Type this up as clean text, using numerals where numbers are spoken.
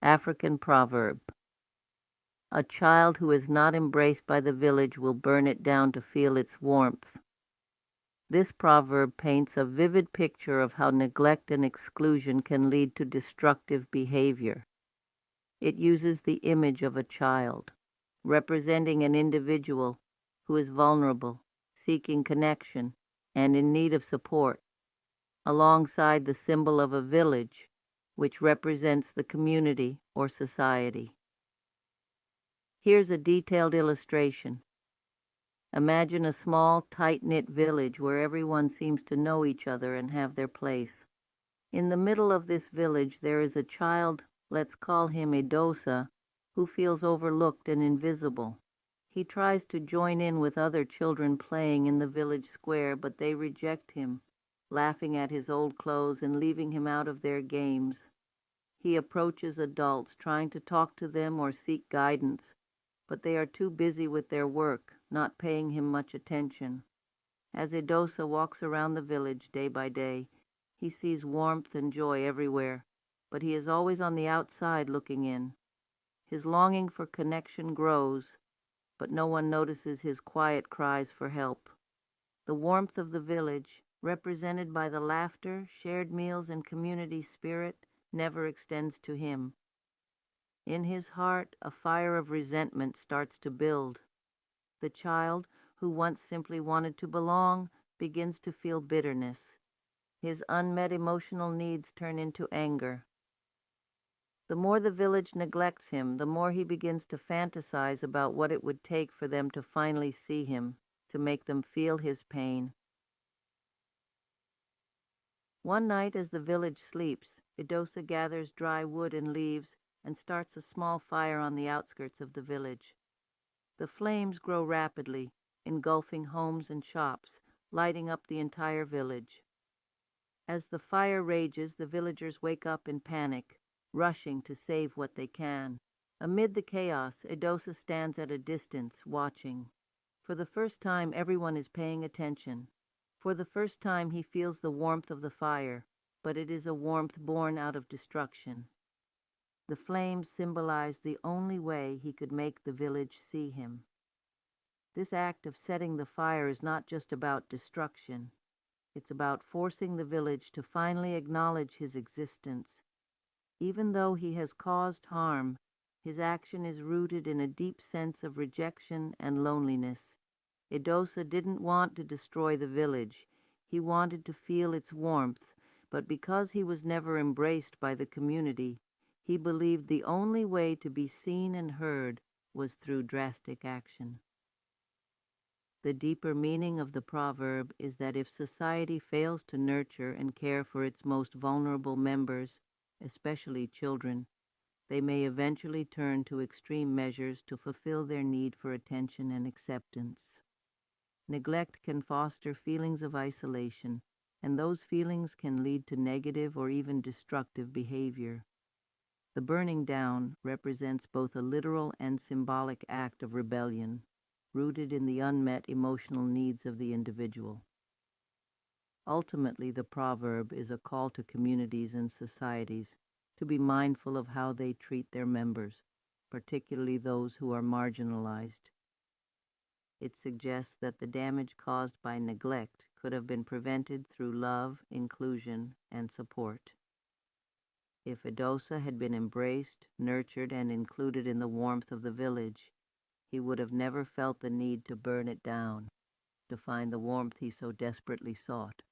African proverb. A child who is not embraced by the village will burn it down to feel its warmth. This proverb paints a vivid picture of how neglect and exclusion can lead to destructive behavior. It uses the image of a child, representing an individual who is vulnerable, seeking connection, and in need of support, alongside the symbol of a village, which represents the community or society. Here's a detailed illustration. Imagine a small, tight-knit village where everyone seems to know each other and have their place. In the middle of this village there is a child, let's call him Edosa, who feels overlooked and invisible. He tries to join in with other children playing in the village square, but they reject him, laughing at his old clothes and leaving him out of their games. He approaches adults, trying to talk to them or seek guidance, but they are too busy with their work, not paying him much attention. As Edosa walks around the village day by day, he sees warmth and joy everywhere, but he is always on the outside looking in. His longing for connection grows, but no one notices his quiet cries for help. The warmth of the village, represented by the laughter, shared meals, and community spirit, never extends to him. In his heart, a fire of resentment starts to build. The child, who once simply wanted to belong, begins to feel bitterness. His unmet emotional needs turn into anger. The more the village neglects him, the more he begins to fantasize about what it would take for them to finally see him, to make them feel his pain. One night as the village sleeps, Edosa gathers dry wood and leaves and starts a small fire on the outskirts of the village. The flames grow rapidly, engulfing homes and shops, lighting up the entire village. As the fire rages, the villagers wake up in panic, rushing to save what they can. Amid the chaos, Edosa stands at a distance, watching. For the first time, everyone is paying attention. For the first time, he feels the warmth of the fire, but it is a warmth born out of destruction. The flames symbolize the only way he could make the village see him. This act of setting the fire is not just about destruction. It's about forcing the village to finally acknowledge his existence. Even though he has caused harm, his action is rooted in a deep sense of rejection and loneliness. Edosa didn't want to destroy the village. He wanted to feel its warmth, but because he was never embraced by the community, he believed the only way to be seen and heard was through drastic action. The deeper meaning of the proverb is that if society fails to nurture and care for its most vulnerable members, especially children, they may eventually turn to extreme measures to fulfill their need for attention and acceptance. Neglect can foster feelings of isolation, and those feelings can lead to negative or even destructive behavior. The burning down represents both a literal and symbolic act of rebellion, rooted in the unmet emotional needs of the individual. Ultimately, the proverb is a call to communities and societies to be mindful of how they treat their members, particularly those who are marginalized. It suggests that the damage caused by neglect could have been prevented through love, inclusion, and support. If Edosa had been embraced, nurtured, and included in the warmth of the village, he would have never felt the need to burn it down, to find the warmth he so desperately sought.